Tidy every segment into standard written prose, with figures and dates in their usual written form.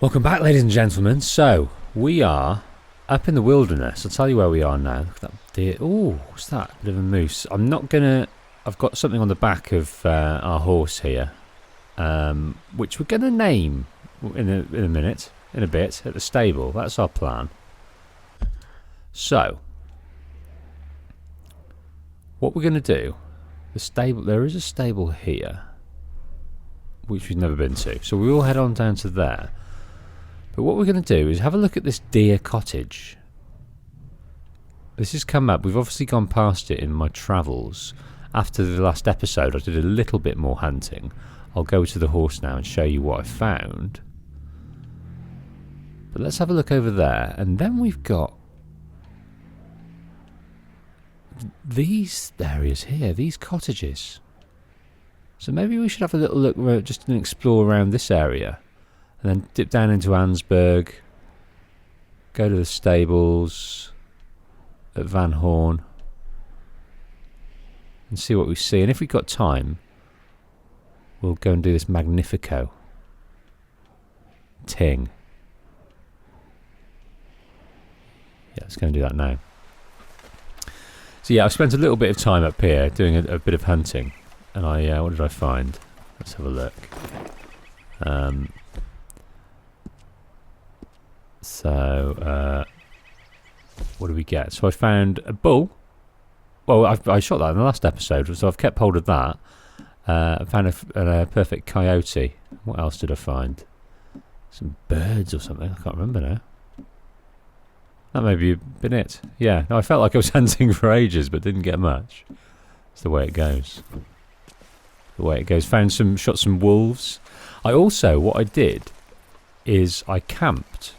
Welcome back, ladies and gentlemen. So, we are up in the wilderness. I'll tell you where we are now. Look at that deer. Oh, what's that? Bit of a moose. I've got something on the back of our horse here, which we're going to name in a bit, at the stable. That's our plan. So, what we're going to do, there is a stable here, which we've never been to. So we will head on down to there. But what we're going to do is have a look at this deer cottage. This has come up. We've obviously gone past it in my travels. After the last episode, I did a little bit more hunting. I'll go to the horse now and show you what I found. But let's have a look over there. And then we've got these areas here, these cottages. So maybe we should have a little look just and explore around this area. And then dip down into Ansburg, go to the stables at Van Horn and see what we see. And if we've got time, we'll go and do this Magnifico Ting. Yeah, let's go and do that now. So yeah, I've spent a little bit of time up here doing a bit of hunting. And what did I find? Let's have a look. So, what do we get? So I found a bull. Well, I shot that in the last episode, so I've kept hold of that. I found a perfect coyote. What else did I find? Some birds or something. I can't remember now. That may have been it. Yeah, no, I felt like I was hunting for ages, but didn't get much. It's the way it goes. Shot some wolves. What I did is I camped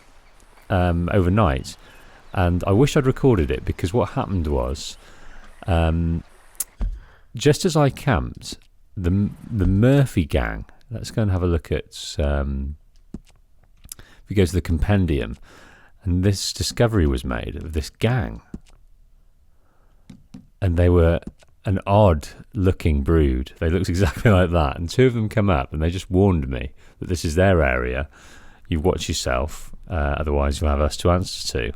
overnight, and I wish I'd recorded it, because what happened was, just as I camped, the Murphy gang, let's go and have a look at, if we go to the compendium, and this discovery was made of this gang, and they were an odd looking brood. They looked exactly like that, and two of them come up and they just warned me that this is their area. You watch yourself, otherwise you'll have us to answer to.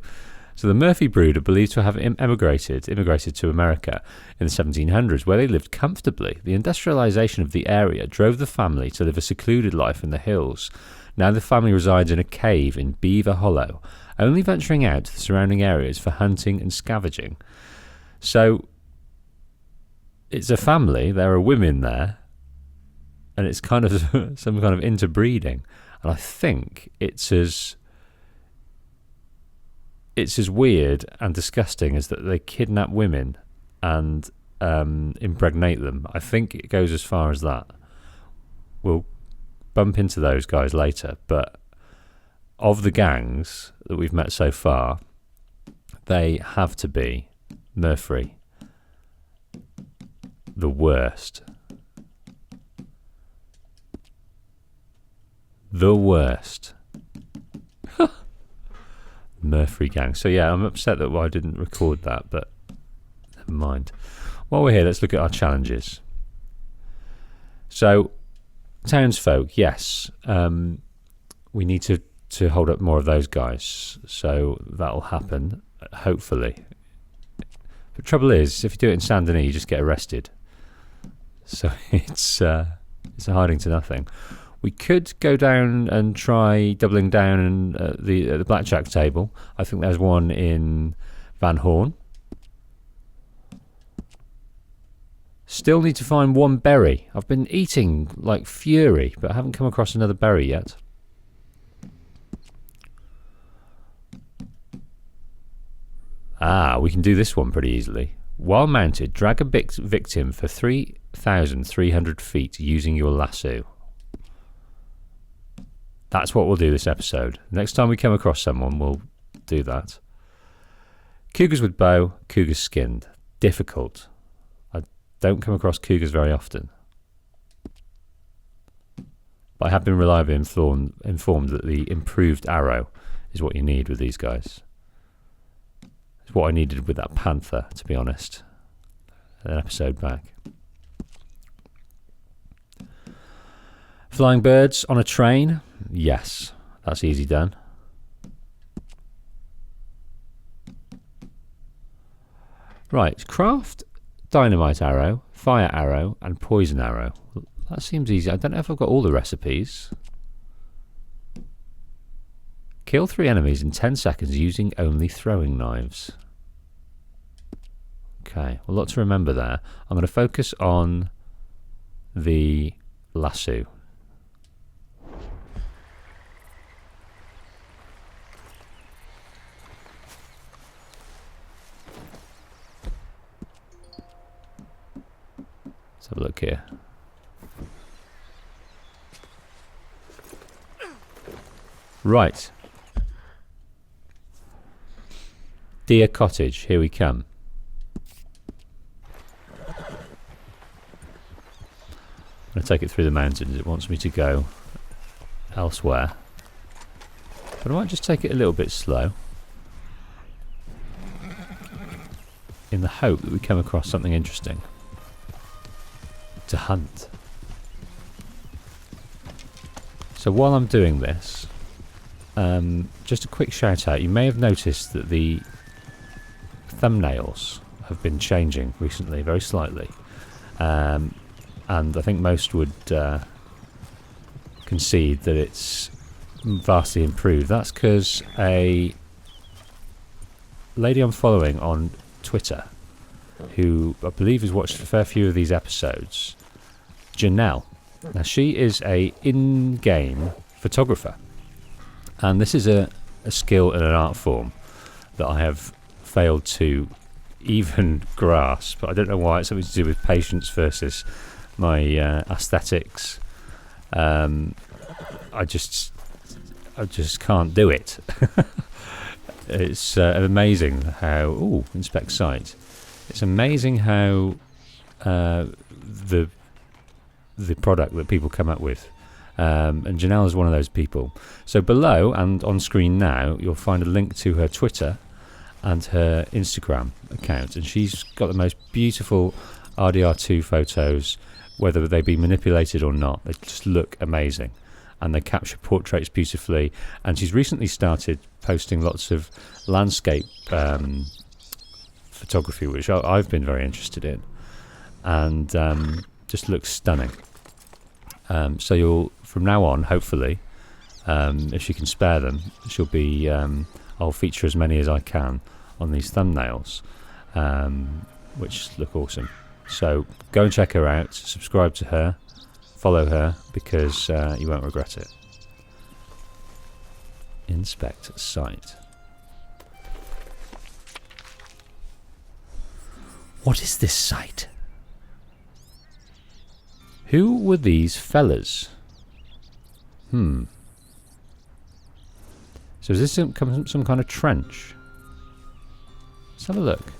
So the Murphy brood are believed to have immigrated to America in the 1700s, where they lived comfortably. The industrialization of the area drove the family to live a secluded life in the hills. Now the family resides in a cave in Beaver Hollow, only venturing out to the surrounding areas for hunting and scavenging. So it's a family, there are women there, and it's kind of some kind of interbreeding. And I think it's as weird and disgusting as that they kidnap women and impregnate them. I think it goes as far as that. We'll bump into those guys later, but of the gangs that we've met so far, they have to be Murphy the worst. The worst. Murphy gang. So yeah, I'm upset that I didn't record that, but never mind. While we're here, let's look at our challenges. So, townsfolk, yes. We need to hold up more of those guys. So that'll happen, hopefully. The trouble is, if you do it in Saint Denis, you just get arrested. So it's a hiding to nothing. We could go down and try doubling down at the blackjack table. I think there's one in Van Horn. Still need to find one berry. I've been eating like fury, but I haven't come across another berry yet. We can do this one pretty easily. While mounted, drag a victim for 3,300 feet using your lasso. That's what we'll do this episode. Next time we come across someone, we'll do that. Cougars with bow, cougars skinned. Difficult. I don't come across cougars very often. But I have been reliably informed that the improved arrow is what you need with these guys. It's what I needed with that panther, to be honest. An episode back. Flying birds on a train? Yes, That's easy done. Right, craft dynamite arrow, fire arrow, and poison arrow. That seems easy. I don't know if I've got all the recipes. Kill 3 enemies in 10 seconds using only throwing knives. Okay, a lot to remember there. I'm going to focus on the lasso. Let's have a look here. Right. Deer Cottage, here we come. I'm going to take it through the mountains. It wants me to go elsewhere. But I might just take it a little bit slow, in the hope that we come across something interesting to hunt. So while I'm doing this, just a quick shout out. You may have noticed that the thumbnails have been changing recently, very slightly. And I think most would concede that it's vastly improved. That's because a lady I'm following on Twitter, who I believe has watched a fair few of these episodes, Janelle. Now, she is a in-game photographer, and this is a skill and an art form that I have failed to even grasp. I don't know why. It's something to do with patience versus my aesthetics. I just can't do it. It's amazing how... Ooh, inspect site. It's amazing how the product that people come up with. And Janelle is one of those people. So below and on screen now, you'll find a link to her Twitter and her Instagram account. And she's got the most beautiful RDR2 photos, whether they be manipulated or not. They just look amazing. And they capture portraits beautifully. And she's recently started posting lots of landscape photography, which I've been very interested in. And just looks stunning. So you'll, from now on, hopefully, if she can spare them, she'll be. I'll feature as many as I can on these thumbnails, which look awesome. So go and check her out. Subscribe to her, follow her, because you won't regret it. Inspect site. What is this site? Who were these fellas? So is this some kind of trench? Let's have a look.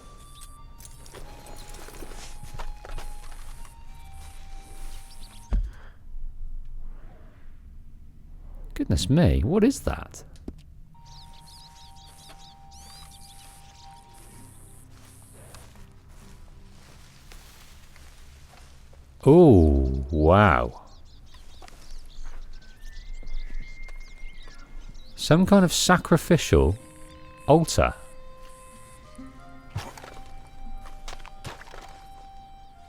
Goodness me, what is that? Oh, wow. Some kind of sacrificial altar.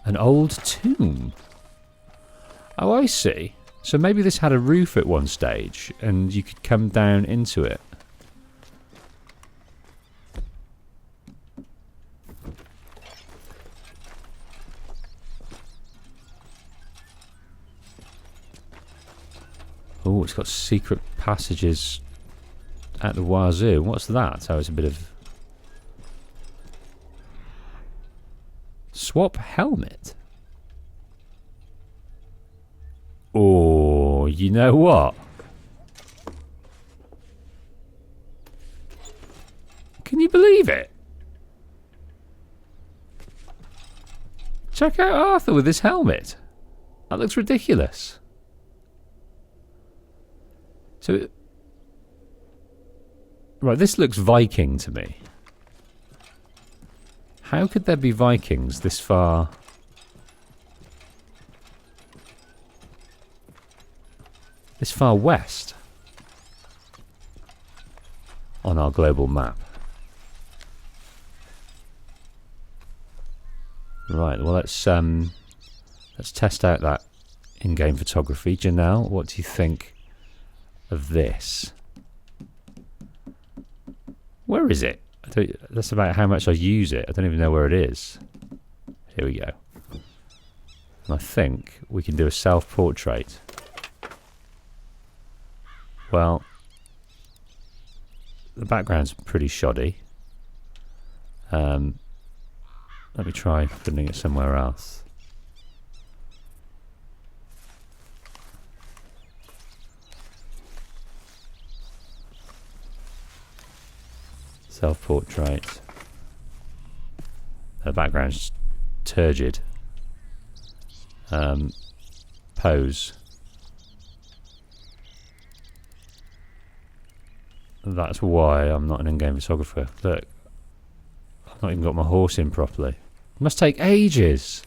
An old tomb. Oh, I see. So maybe this had a roof at one stage and you could come down into it. Oh, it's got secret passages at the wazoo. What's that? Oh, it's a bit of... Swap helmet. Oh, you know what? Can you believe it? Check out Arthur with his helmet. That looks ridiculous. So, right, this looks Viking to me. How could there be Vikings this far? This far west? on our global map. Right, well let's test out that in-game photography. Janelle, what do you think of this? Where is it? That's about how much I use it. I don't even know where it is. Here we go. And I think we can do a self-portrait. Well, the background's pretty shoddy. Let me try putting it somewhere else. Self-portrait. The background's turgid. Pose. That's why I'm not an in-game photographer. Look, I've not even got my horse in properly. It must take ages.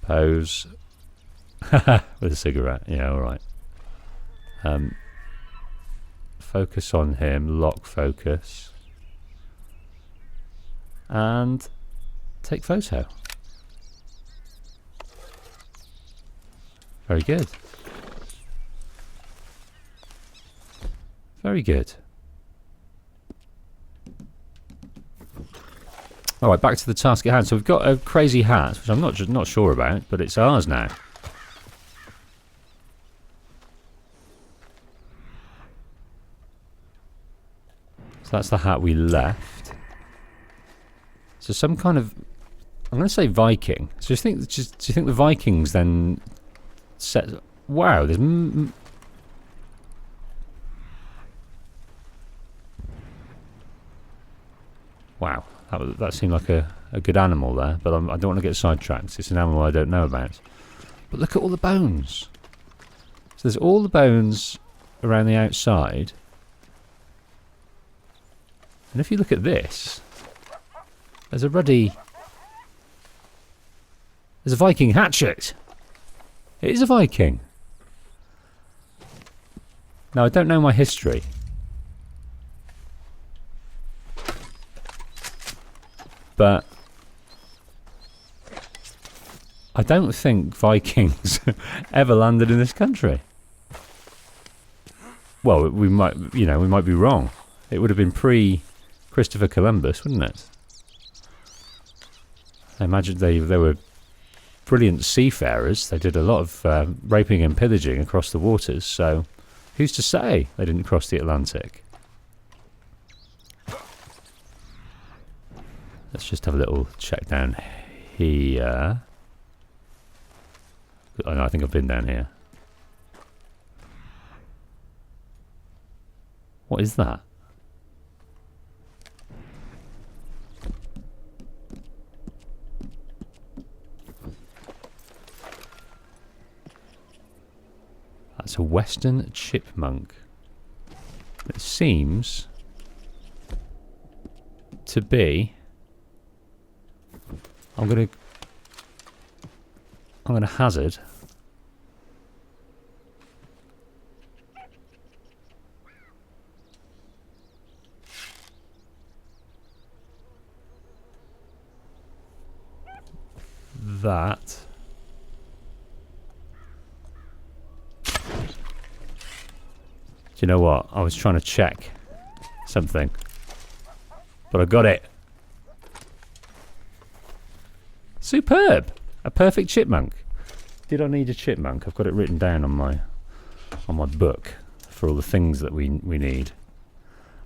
Pose. With a cigarette. Yeah, alright. Focus on him. Lock focus. And take photo. Very good. Very good. All right, back to the task at hand. So we've got a crazy hat, which I'm not sure about, but it's ours now. So that's the hat we left. So some kind of, I'm going to say Viking. So do you think the Vikings then set? Wow, there's. Wow, that seemed like a good animal there, but I don't want to get sidetracked. It's an animal I don't know about. But look at all the bones. So there's all the bones around the outside. And if you look at this, there's a Viking hatchet. It is a Viking. Now, I don't know my history. But I don't think Vikings ever landed in this country. Well, we might be wrong. It would have been pre-Christopher Columbus, wouldn't it? I imagine they were brilliant seafarers. They did a lot of raping and pillaging across the waters, so who's to say they didn't cross the Atlantic? Let's just have a little check down here. I think I've been down here. What is that? That's a western chipmunk. It seems to be. I'm gonna hazard. That. Do you know what? I was trying to check something, but I got it. Superb! A perfect chipmunk. Did I need a chipmunk? I've got it written down on my book for all the things that we need.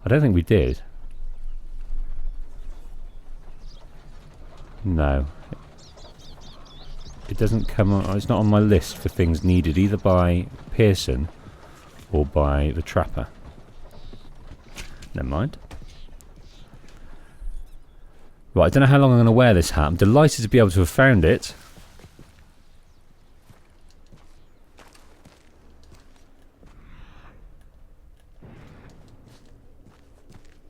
I don't think we did. No. It doesn't come on. It's not on my list for things needed either by Pearson or by the trapper. Never mind. Right, I don't know how long I'm going to wear this hat. I'm delighted to be able to have found it.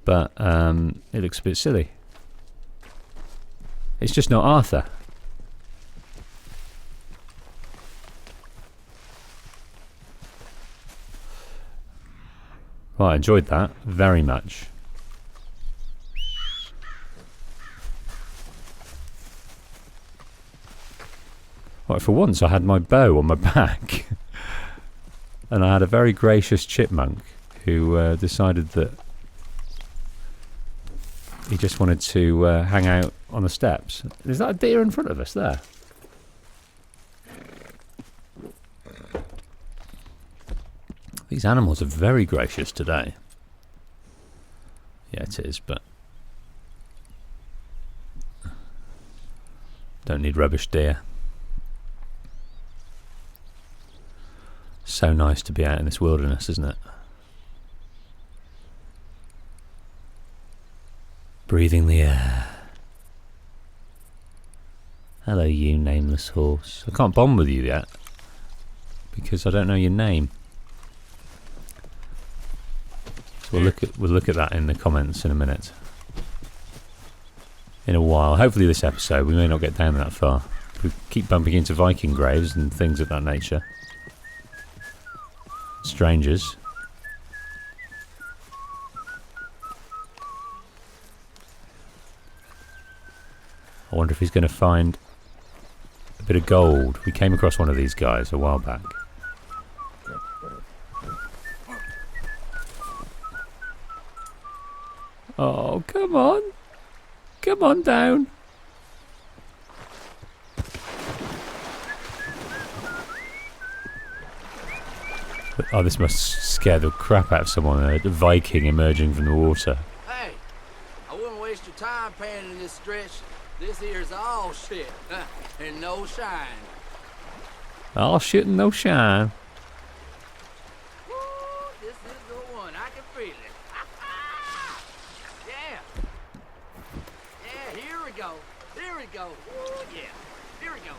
But it looks a bit silly. It's just not Arthur. Well, I enjoyed that very much. Well, for once I had my bow on my back. And I had a very gracious chipmunk who decided that he just wanted to hang out on the steps. Is that a deer in front of us there? These animals are very gracious today. Yeah, it is, but don't need rubbish deer. So nice to be out in this wilderness, isn't it? Breathing the air. Hello, you nameless horse. I can't bond with you yet because I don't know your name. So we'll look at that in the comments in a minute. In a while. Hopefully this episode we may not get down that far. We keep bumping into Viking graves and things of that nature. Strangers. I wonder if he's going to find a bit of gold. We came across one of these guys a while back. Oh, come on. Come on down. Oh, this must scare the crap out of someone. A Viking emerging from the water. Hey, I wouldn't waste your time panning this stretch. This here's all shit, and no shine. All shit and no shine. Woo, this is the one. I can feel it. Yeah. Yeah, here we go. Here we go. Woo, yeah. Here we go.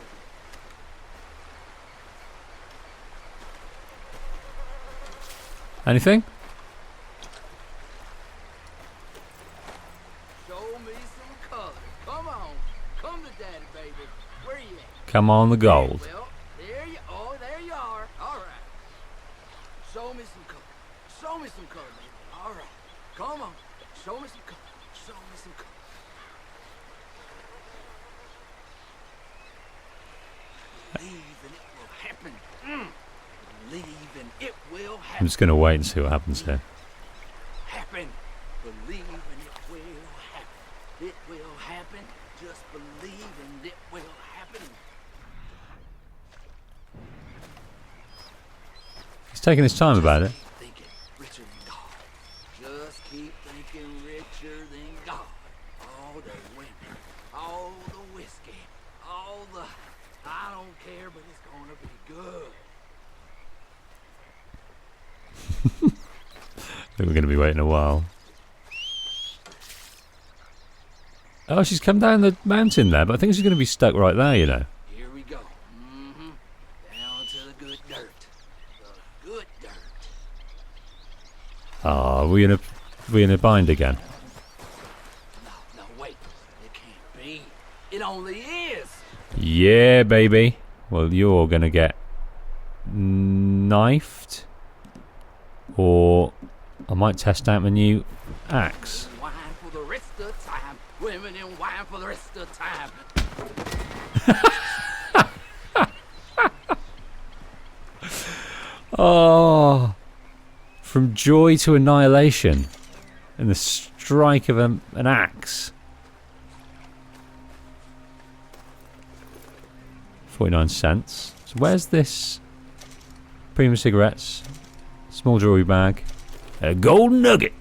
Anything? Show me some color. Come on. Come to daddy, baby. Where you at? Come on, the gold. Well, there you are. All right. Show me some color. Show me some color, baby. All right. Come on. Show me some color. Show me some color. Believe and it will happen. Believe and it will happen. I'm just going to wait and see what happens here. Happen. Believe and it will happen. It will happen. Just believe and it will happen. He's taking his time about it. Keep thinking richer than God. Just keep thinking richer than God. All the women, all the whiskey, all the I don't care, but it's gonna be good. I think we're going to be waiting a while. Oh, she's come down the mountain there, but I think she's going to be stuck right there, you know. Here we go. Down to the good dirt. The good dirt. Oh, we in a bind again. No, wait. It can't be. It only is. Yeah, baby. Well, you're going to get knifed. Or I might test out my new axe. Wine for the rest of time. Women and wine for the rest of time. Oh, from joy to annihilation in the strike of an axe. 49 cents. So where's this? Premium cigarettes. Small jewelry bag. A golden nugget.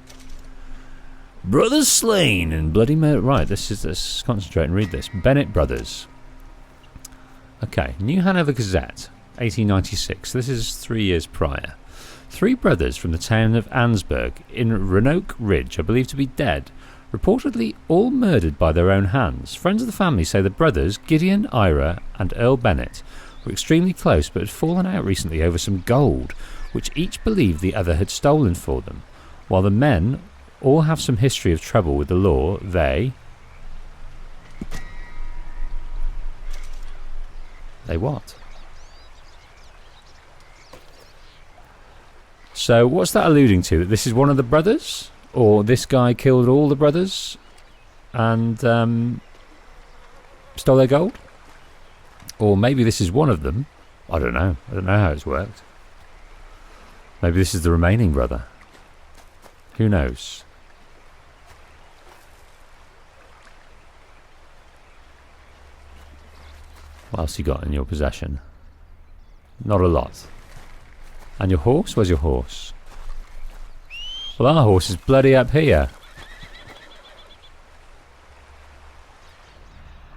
Brothers slain and bloody murder. Right, let's concentrate and read this. Bennett Brothers. Okay, New Hanover Gazette, 1896. This is 3 years prior. 3 brothers from the town of Ansburg in Roanoke Ridge are believed to be dead, reportedly all murdered by their own hands. Friends of the family say the brothers, Gideon, Ira, and Earl Bennett, were extremely close but had fallen out recently over some gold, which each believed the other had stolen for them. While the men all have some history of trouble with the law, they what? So what's that alluding to? That this is one of the brothers? Or this guy killed all the brothers and stole their gold? Or maybe this is one of them. I don't know. I don't know how it's worked. Maybe this is the remaining brother. Who knows? What else you got in your possession? Not a lot. And your horse? Where's your horse? Well, our horse is bloody up here.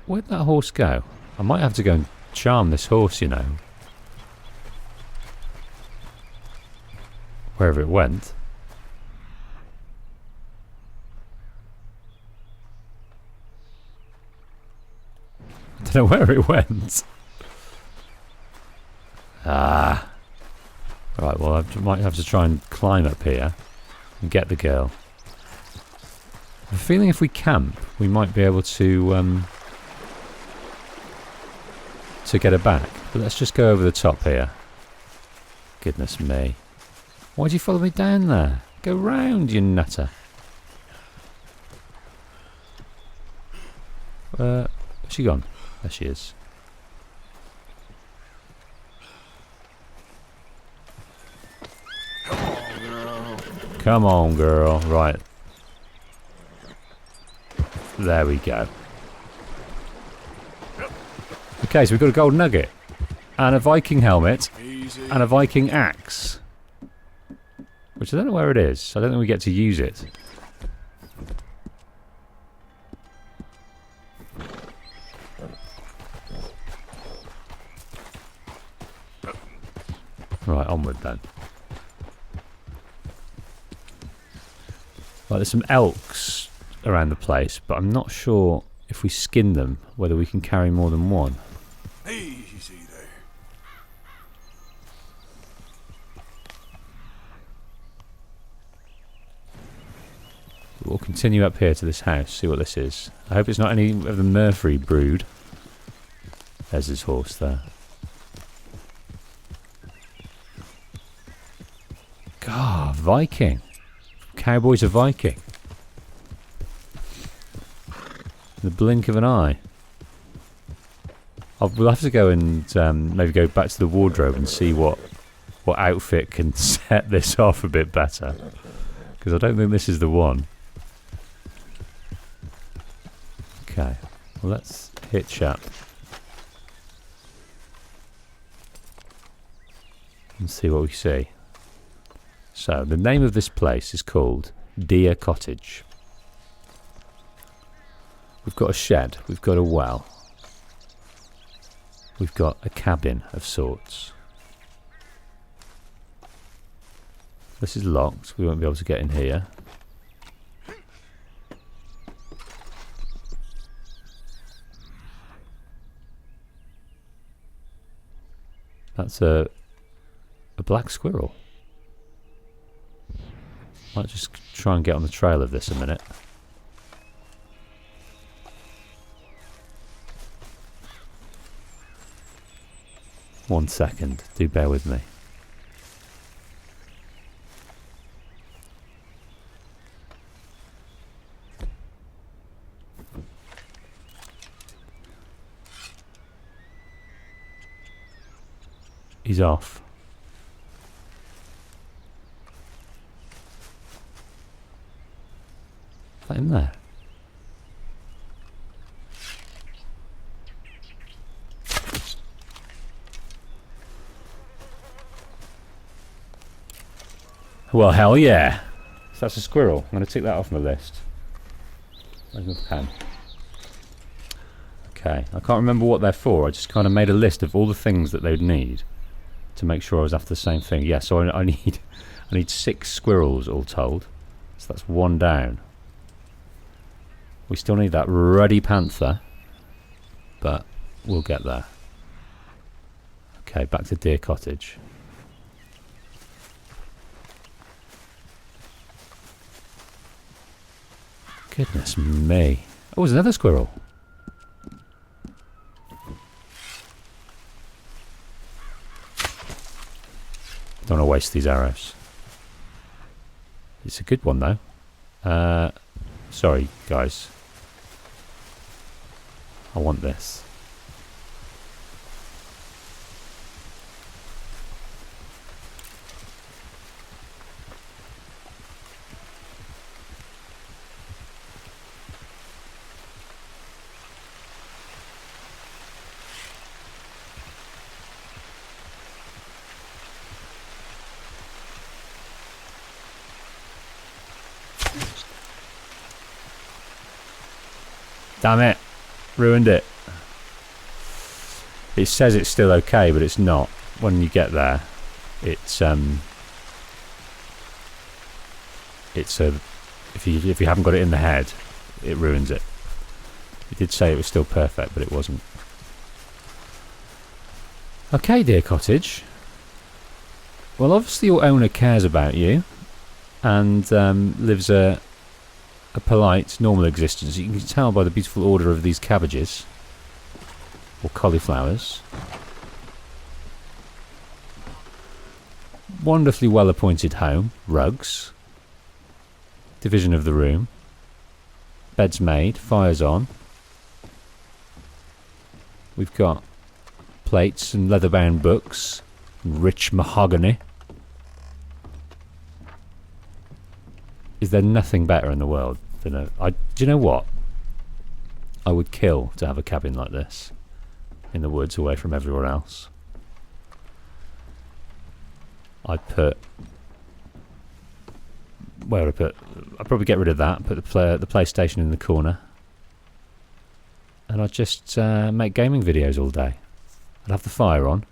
Where'd that horse go? I might have to go and charm this horse, you know. Wherever it went. I don't know where it went. Ah. Right, well, I might have to try and climb up here and get the girl. I have a feeling if we camp, we might be able to get her back. But let's just go over the top here. Goodness me. Why'd you follow me down there? Go round, you nutter. Where's she gone? There she is. Come on, girl. Right. There we go. Okay, so we've got a gold nugget. And a Viking helmet. And a Viking axe. Which I don't know where it is. I don't think we get to use it. Right, onward then. Right, there's some elks around the place, but I'm not sure if we skin them, whether we can carry more than one. Easy there. We'll continue up here to this house, see what this is. I hope it's not any of the Murphy brood. There's his horse there. God, Viking. Cowboy's a Viking. In the blink of an eye. We'll have to go and maybe go back to the wardrobe and see what outfit can set this off a bit better. Because I don't think this is the one. Okay, well, let's hitch up. And see what we see. So, the name of this place is called Deer Cottage. We've got a shed, we've got a well. We've got a cabin of sorts. This is locked, we won't be able to get in here. That's a black squirrel. Might just try and get on the trail of this a minute. One second, do bear with me. He's off. Is that him there? Well, hell yeah. So that's a squirrel. I'm going to tick that off my list. Where's my pen? Okay, I can't remember what they're for. I just kind of made a list of all the things that they'd need to make sure I was after the same thing. Yeah, so I need 6 squirrels all told. So that's 1 down. We still need that ruddy panther, but we'll get there. Okay, back to Deer Cottage. Goodness me. Oh, there's another squirrel. Don't want to waste these arrows. It's a good one though. Sorry guys. I want this. Damn it. Ruined it. It says it's still okay, but it's not. When you get there, it's a if you haven't got it in the head, it ruins it. It did say it was still perfect, but it wasn't. Okay, dear cottage. Well, obviously your owner cares about you and lives a polite, normal existence. You can tell by the beautiful order of these cabbages or cauliflowers. Wonderfully well appointed home. Rugs. Division of the room. Beds made. Fires on. We've got plates and leather-bound books. Rich mahogany. Is there nothing better in the world than do you know what? I would kill to have a cabin like this in the woods away from everywhere else. I'd probably get rid of that, put the PlayStation in the corner, and I'd just make gaming videos all day. I'd have the fire on,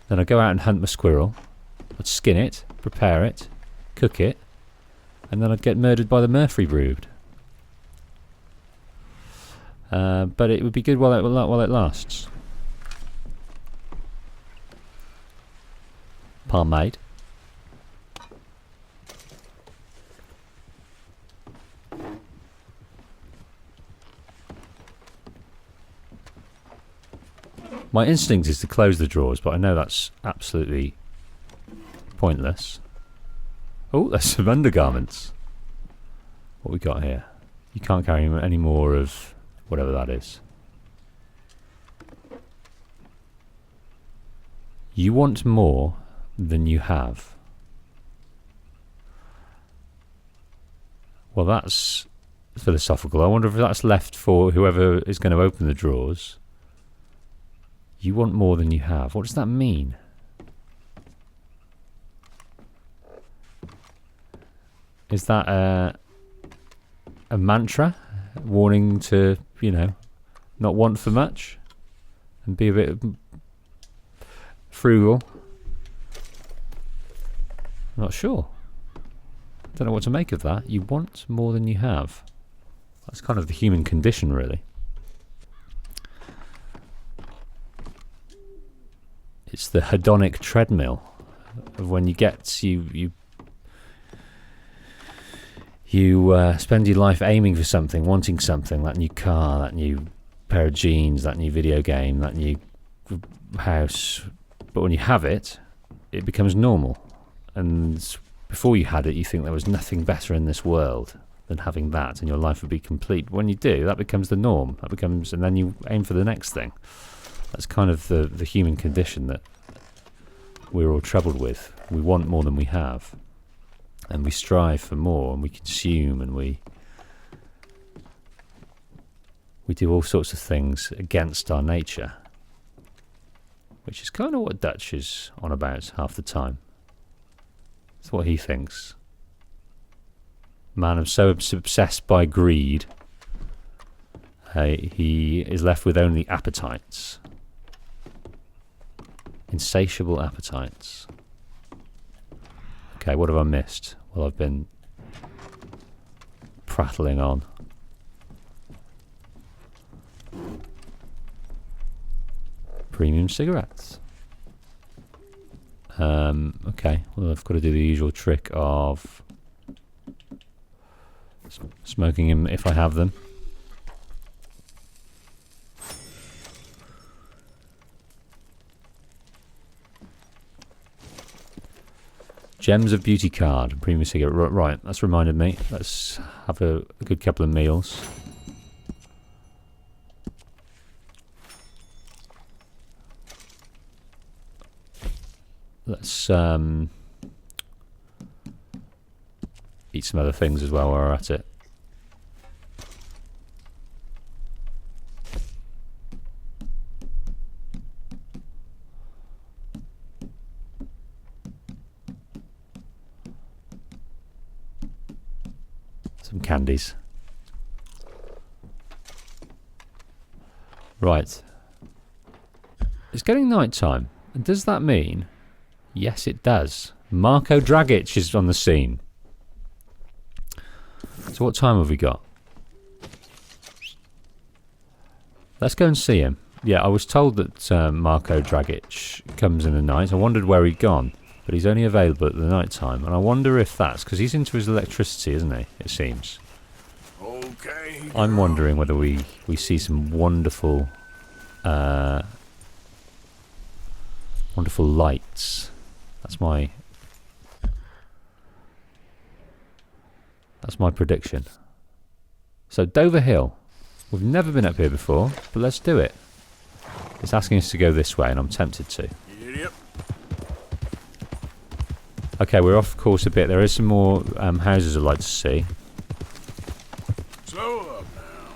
then I'd go out and hunt my squirrel, I'd skin it, prepare it, cook it, and then I'd get murdered by the Murphy brood. But it would be good while it lasts. Palm-made. My instinct is to close the drawers, but I know that's absolutely pointless. Oh, there's some undergarments. What we got here? You can't carry any more of whatever that is. You want more than you have. Well, that's philosophical. I wonder if that's left for whoever is going to open the drawers. You want more than you have. What does that mean? Is that a mantra? Warning to, not want for much? And be a bit frugal? I'm not sure. Don't know what to make of that. You want more than you have. That's kind of the human condition, really. It's the hedonic treadmill of when you get you spend your life aiming for something, wanting something, that new car, that new pair of jeans, that new video game, that new house. But when you have it, it becomes normal. And before you had it, you think there was nothing better in this world than having that, and your life would be complete. When you do, that becomes the norm. And then you aim for the next thing. That's kind of the human condition that we're all troubled with. We want more than we have. And we strive for more, and we consume, and we do all sorts of things against our nature. Which is kind of what Dutch is on about half the time. It's what he thinks. Man is so obsessed by greed, he is left with only appetites. Insatiable appetites. Okay, what have I missed? Well, I've been prattling on. Premium cigarettes. Okay, well, I've got to do the usual trick of smoking them if I have them. Gems of Beauty card. Premium cigarette. Right, that's reminded me. Let's have a good couple of meals. Let's eat some other things as well while we're at it. Some candies. Right. It's getting night time. And does that mean... Yes, it does. Marko Dragic is on the scene. So what time have we got? Let's go and see him. Yeah, I was told that Marko Dragic comes in the night. I wondered where he'd gone. But he's only available at the night time. And I wonder if that's... Because he's into his electricity, isn't he? It seems. Okay. I'm wondering whether we see some wonderful... wonderful lights. That's my prediction. So Dover Hill. We've never been up here before, but let's do it. It's asking us to go this way, and I'm tempted to. Yep. Okay, we're off course a bit. There is some more houses I'd like to see. Slow up now.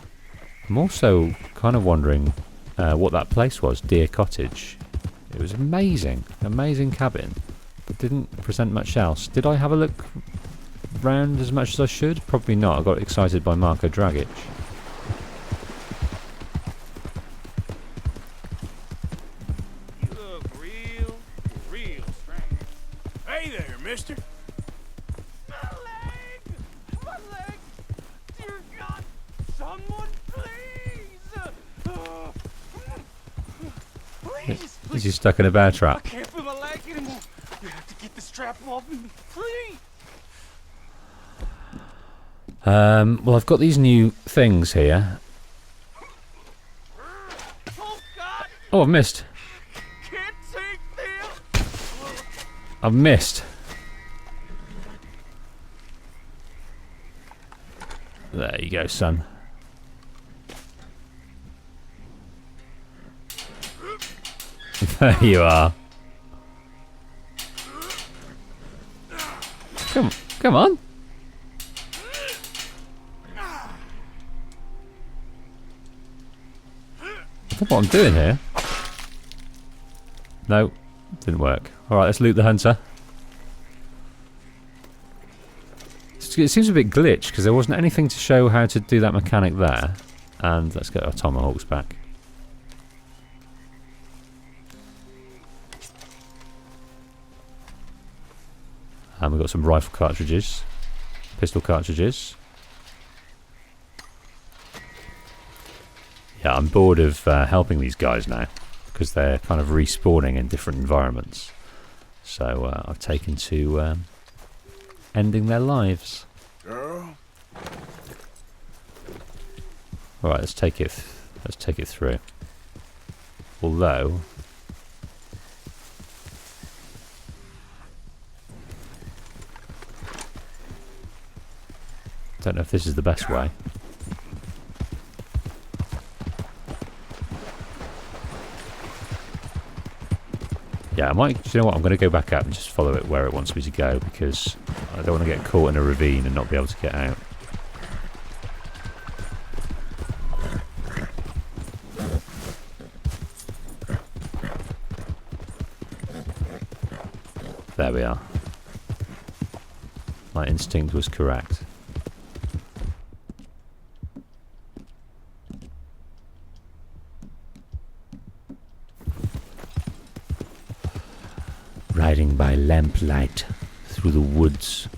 I'm also kind of wondering what that place was, Deer Cottage. It was amazing. Amazing cabin. But didn't present much else. Did I have a look round as much as I should? Probably not. I got excited by Marko Dragic. You look real strange. Hey there, mister. My leg! My leg! Dear God! Someone please! Please! Is he stuck in a bear I trap? can't feel my leg anymore. You have to get the strap off me. Please! Well, I've got these new things here. Oh God! Oh, I've missed. Can't take this! I've missed. There you go, son. There you are. Come on. I don't know what I'm doing here. No, didn't work. Alright, let's loot the hunter. It seems a bit glitched because there wasn't anything to show how to do that mechanic there. And let's get our tomahawks back. And we've got some rifle cartridges, pistol cartridges. Yeah, I'm bored of helping these guys now because they're kind of respawning in different environments. So I've taken to ending their lives. Girl. All right, let's take it through. Although. Don't know if this is the best way. Yeah, I might. Do you know what? I'm going to go back up and just follow it where it wants me to go because I don't want to get caught in a ravine and not be able to get out. There we are. My instinct was correct. Riding by lamplight through the woods.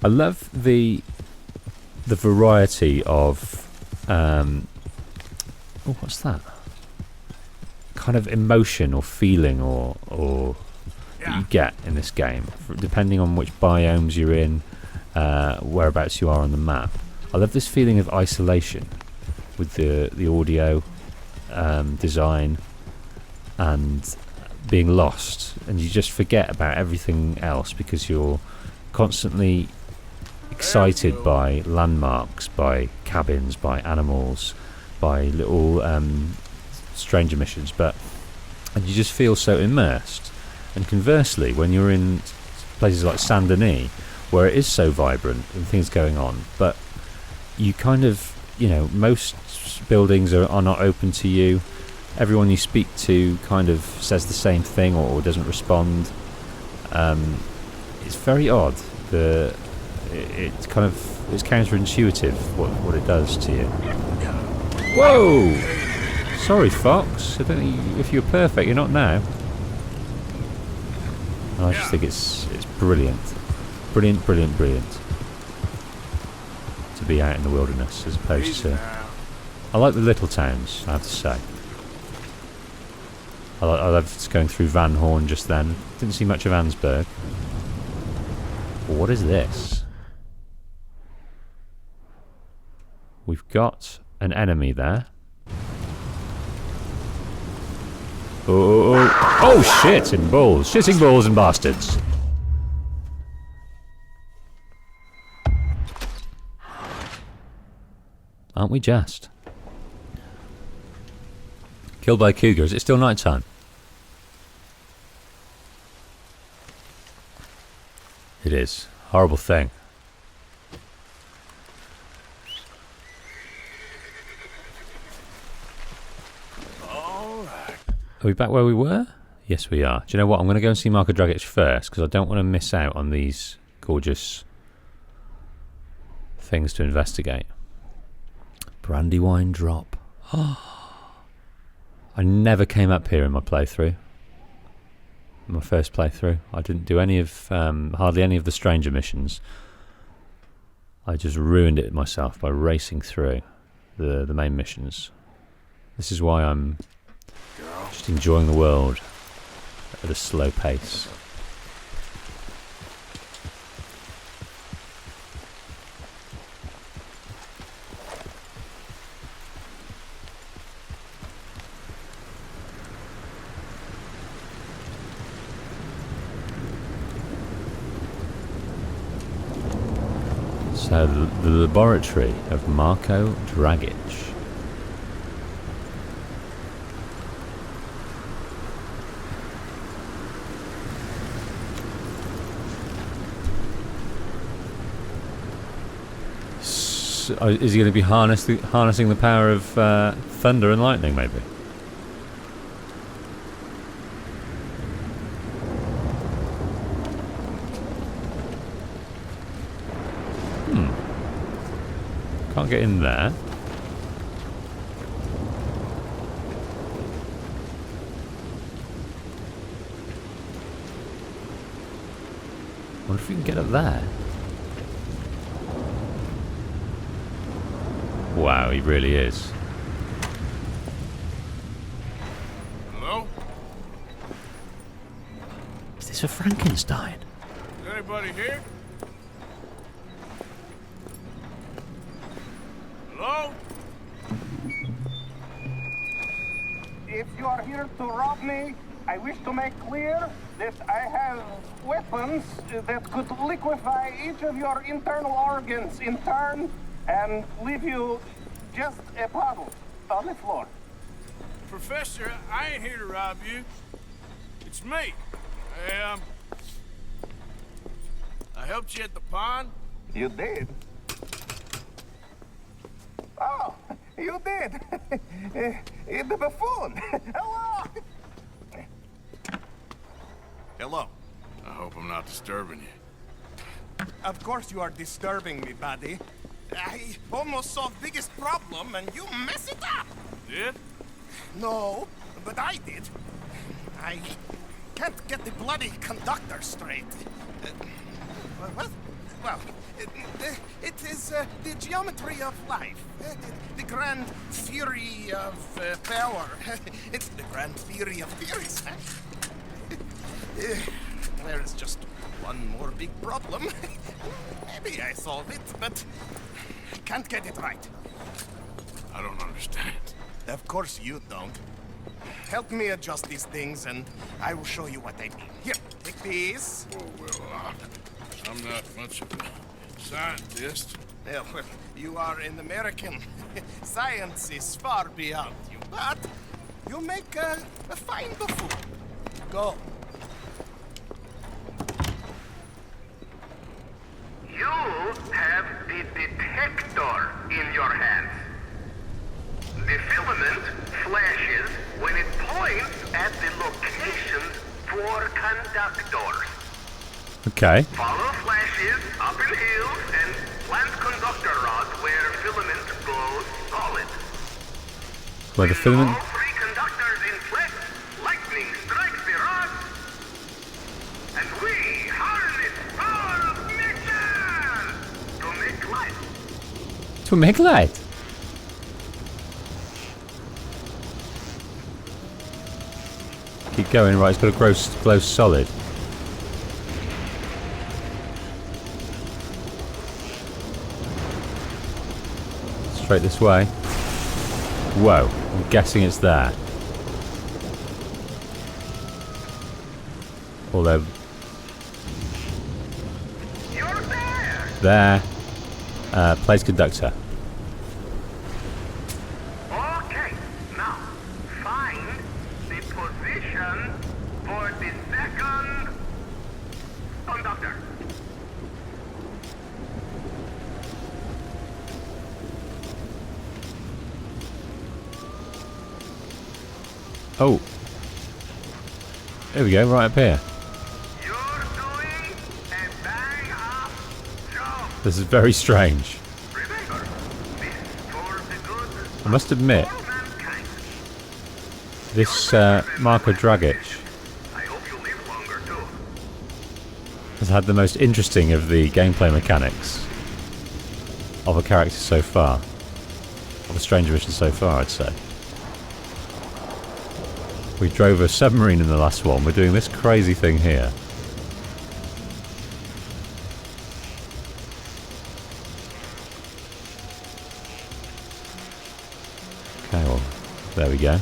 I love the variety of oh, what's that? Kind of emotion or feeling or that you get in this game, depending on which biomes you're in, whereabouts you are on the map. I love this feeling of isolation with the audio design. and being lost, and you just forget about everything else because you're constantly excited by landmarks, by cabins, by animals, by little stranger missions, and you just feel so immersed. And conversely, when you're in places like Saint Denis, where it is so vibrant and things going on, but you kind of, most buildings are not open to you. Everyone you speak to kind of says the same thing or doesn't respond. It's very odd. It's counterintuitive what it does to you. Whoa! Sorry, Fox. I don't think if you're perfect, you're not now. And I just think it's brilliant. Brilliant to be out in the wilderness as opposed to... I like the little towns, I have to say. I loved going through Van Horn just then. Didn't see much of Ansberg. What is this? We've got an enemy there. Oh, shitting balls. Shitting balls and bastards. Aren't we just? Killed by cougar. Is it still night time? It is. Horrible thing. Alright. Are we back where we were? Yes, we are. Do you know what? I'm going to go and see Marko Dragic first because I don't want to miss out on these gorgeous things to investigate. Brandywine drop. I never came up here in my playthrough. My first playthrough. I didn't do any of, hardly any of the stranger missions. I just ruined it myself by racing through the main missions. This is why I'm just enjoying the world at a slow pace. So the laboratory of Marko Dragic. So, is he going to be harnessing the power of thunder and lightning, maybe? Can't get in there. Wonder if we can get up there. Wow, he really is. Hello? Is this a Frankenstein? Is anybody here? Hello? If you are here to rob me, I wish to make clear that I have weapons that could liquefy each of your internal organs in turn and leave you just a puddle on the floor. Professor, I ain't here to rob you. It's me. I helped you at the pond. You did? Oh, you did. The buffoon. Hello. Hello. I hope I'm not disturbing you. Of course you are disturbing me, buddy. I almost solved biggest problem and you mess it up. Did? No, but I did. I can't get the bloody conductor straight. What? Well, it is the geometry of life. The grand theory of power. It's the grand theory of theories. There is just one more big problem. Maybe I solve it, but I can't get it right. I don't understand. Of course you don't. help me adjust these things, and I will show you what I mean. Here, take these. Oh, well, I'm not much of a scientist. Well, you are an American. Science is far beyond you, but you make a fine buffoon. Go. You have the detector in your hands. The filament flashes when it points at the locations for conductors. Okay. Follow flashes up in hills and plant conductor rods where filament goes solid. Where the With filament... all three conductors in flex, lightning strikes the rods, and we harness power of nature to make light. To make light. Keep going, right, it's got to glow solid. Straight this way. Whoa, I'm guessing it's there. Although... You're there! There. Place conductor. Okay, now find the position for the second conductor. Oh. There we go, right up here. You're doing a bang-up job. This is very strange. Remember, this for the good I must admit, of mankind. this Marko Dragic I hope you live longer too. has had the most interesting of the gameplay mechanics of a character so far. Of a Stranger mission so far, I'd say. We drove a submarine in the last one. We're doing this crazy thing here. Okay, well, there we go.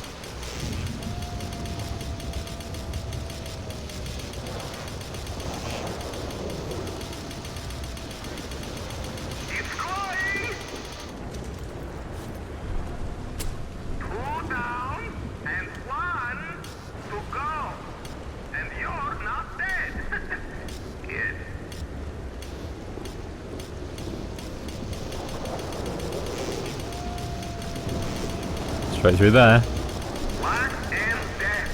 It's going. 2 down and 1 to go. And you're not dead. Kid. Straight through there. Life and death.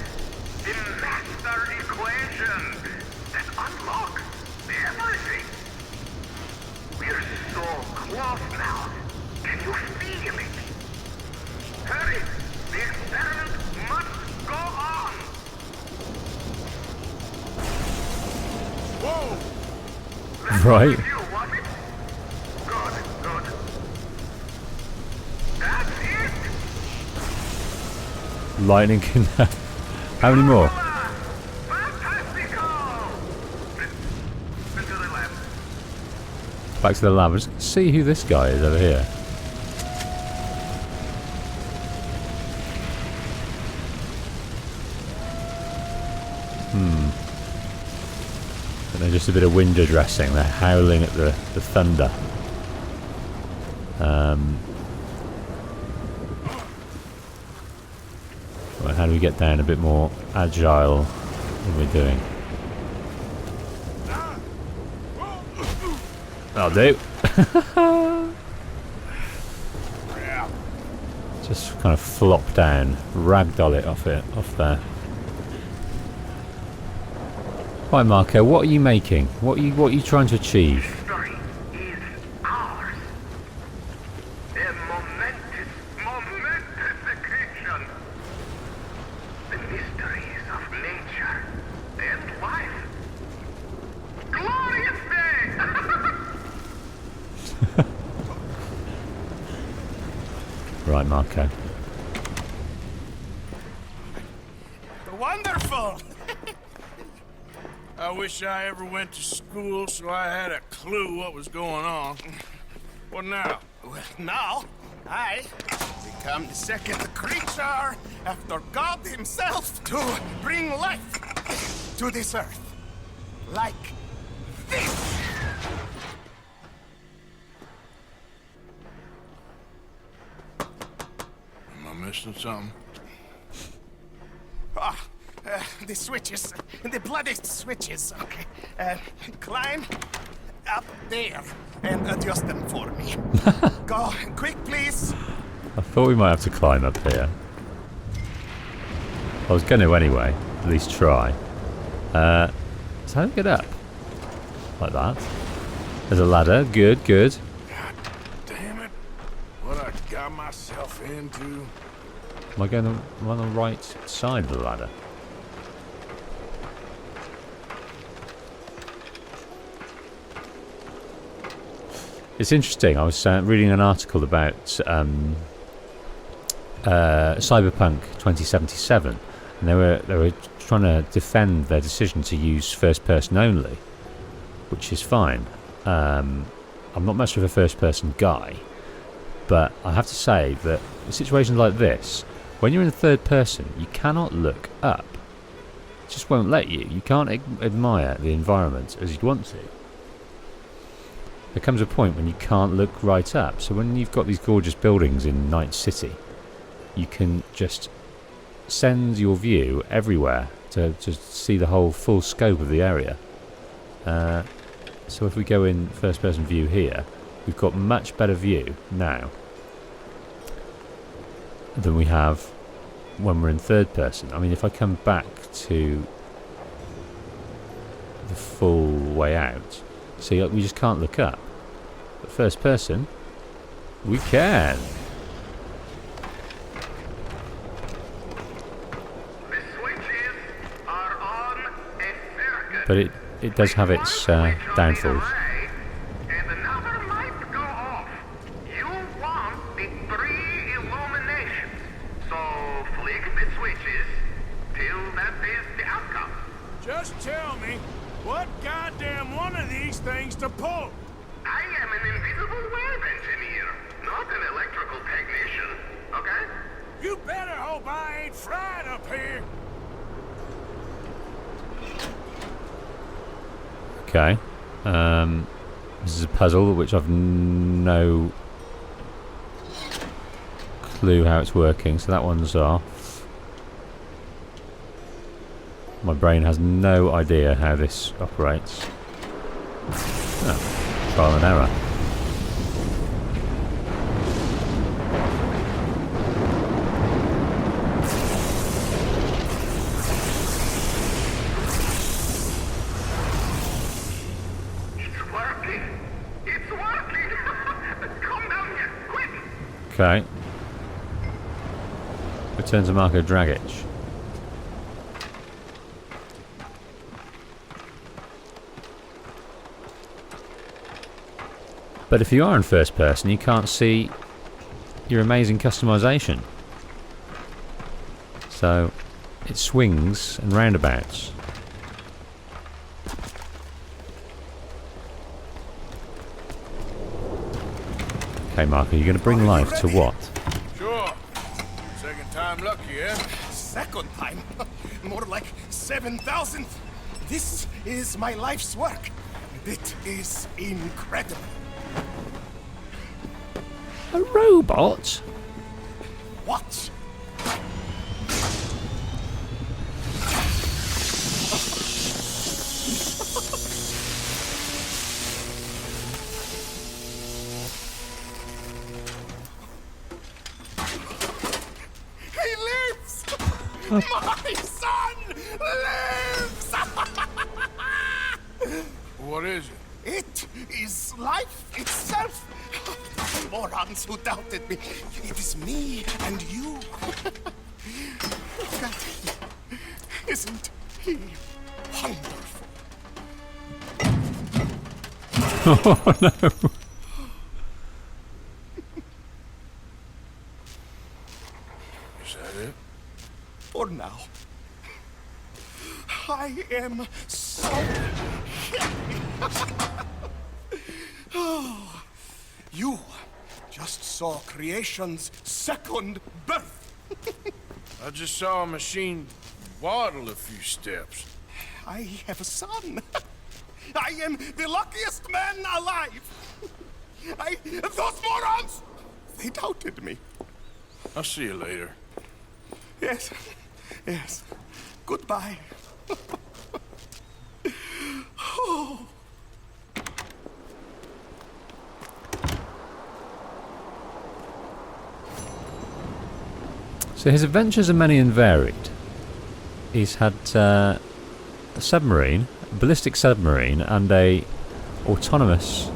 The master equation that unlocks everything. We're so close now. Can you feel it? Hurry! The experiment must go on! Whoa! That Right. was you, was it? Good, good. That's it! Lightning can... How many more? Fantastico! Into the lab. Back to the lab. Just see who this guy is over here. And they're just a bit of window dressing. They're howling at the thunder. Well, how do we get down a bit more agile than we're doing? That'll do. Just kind of flop down, ragdoll it off there. Right, Marko, what are you making? What are you trying to achieve? History is ours. A momentous occasion. The mysteries of nature and life. Glorious day! Right, Marko. Wonderful! I wish I ever went to school so I had a clue what was going on. What now? Well, now, I become the second creature after God himself to bring life to this earth. Like this. Am I missing something? The switches. The bloody switches. Okay. Climb up there and adjust them for me. Go quick, please. I thought we might have to climb up here. I was going to anyway. At least try. So how do we get up? Like that. There's a ladder. Good, good. God damn it. What I got myself into. Am I on the right side of the ladder? It's interesting. I was reading an article about Cyberpunk 2077, and they were trying to defend their decision to use first person only, which is fine. I'm not much of a first person guy, but I have to say that in situations like this, when you're in third person, you cannot look up. It just won't let you. You can't admire the environment as you'd want to. There comes a point when you can't look right up. So when you've got these gorgeous buildings in Night City, you can just send your view everywhere to see the whole full scope of the area. So if we go in first person view here, we've got much better view now than we have when we're in third person. I mean, if I come back to the full way out, see, we just can't look up. But first person, we can. The switches are on a circuit. But it does have its downfalls. And another might go off. You want the 3 illuminations. So flick the switches till that is the outcome. Just tell me what goddamn one of these things to pull. I am an invisible web engineer, not an electrical technician, okay? You better hope I ain't fried up here. Okay. This is a puzzle which I've no clue how it's working, so that one's off. My brain has no idea how this operates. Oh, trial and error. It's working. It's working. Come down here, quick. Okay. Return to Marco Dragic. But if you are in first person, you can't see your amazing customization. So it swings and roundabouts. Okay, Marco, you're going to bring life to what? Sure. Second time lucky, eh? Second time? More like 7,000th. This is my life's work. It is incredible. A robot? What? He lives! My son lives! What is it? It is life itself. Morons who doubted me. It is me and you. Look at him. Isn't he wonderful? Oh no. Is that it? For now. I am so happy. Oh, you just saw creation's second birth. I just saw a machine waddle a few steps. I have a son. I am the luckiest man alive. Those morons! They doubted me. I'll see you later. Yes, yes. Goodbye. Oh. So his adventures are many and varied. He's had a submarine, a ballistic submarine, and a autonomous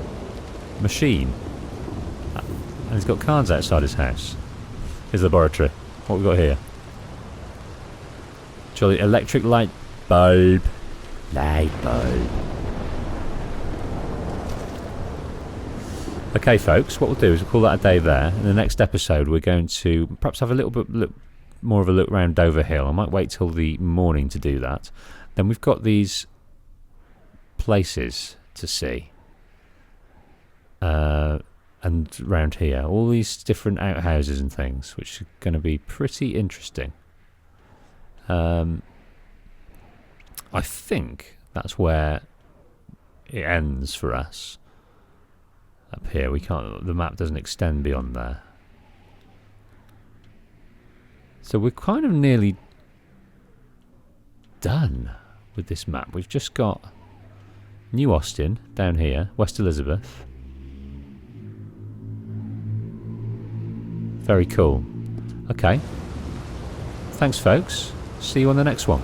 machine. And he's got cards outside his house. His laboratory. What have we got here? Jolly electric light bulb. Light bulb. Okay, folks, what we'll do is we'll call that a day there. In the next episode, we're going to perhaps have a little bit more of a look around Dover Hill. I might wait till the morning to do that. Then we've got these places to see. And round here, all these different outhouses and things, which are going to be pretty interesting. I think that's where it ends for us. Up here, we can't. The map doesn't extend beyond there, so we're kind of nearly done with this map. We've just got New Austin down here, West Elizabeth. Very cool. Okay. Thanks, folks. See you on the next one.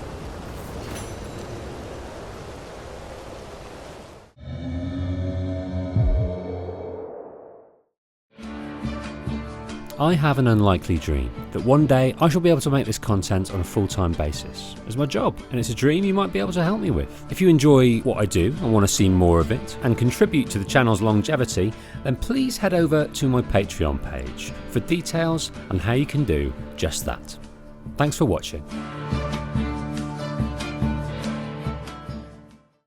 I have an unlikely dream that one day I shall be able to make this content on a full-time basis as my job, and it's a dream you might be able to help me with. If you enjoy what I do and want to see more of it and contribute to the channel's longevity, then please head over to my Patreon page for details on how you can do just that. Thanks for watching.